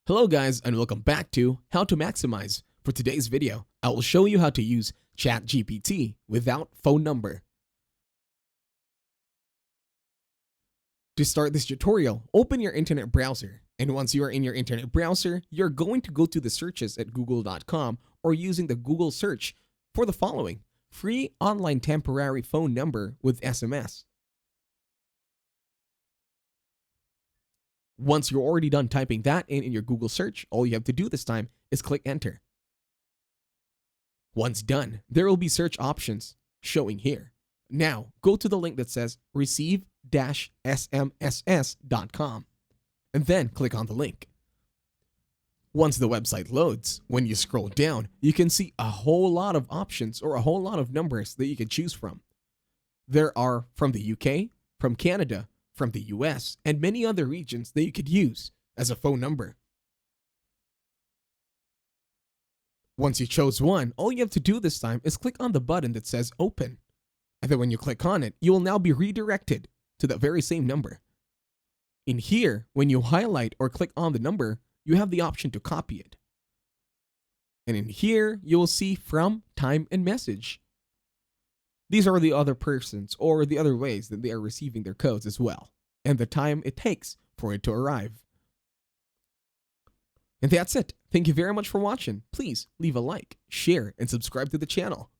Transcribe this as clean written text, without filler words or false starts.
Hello guys and welcome back to How to Maximize. For today's video, I will show you how to use ChatGPT without phone number. To start this tutorial, open your internet browser, and once you are in your internet browser, you're going to go to the searches at google.com or using the Google search for the following: free online temporary phone number with SMS. Once you're already done typing that in your Google search, all you have to do this time is click enter. Once done, there will be search options showing here. Now, go to the link that says receive-smss.com and then click on the link. Once the website loads, when you scroll down, you can see a whole lot of options or a whole lot of numbers that you can choose from. There are from the UK, from Canada, from the US, and many other regions that you could use as a phone number. Once you chose one, all you have to do this time is click on the button that says open. And then when you click on it, you will now be redirected to that very same number. In here, when you highlight or click on the number, you have the option to copy it. And in here, you will see from, time, and message. These are the other persons or the other ways that they are receiving their codes as well, and the time it takes for it to arrive. And that's it. Thank you very much for watching. Please leave a like, share, and subscribe to the channel.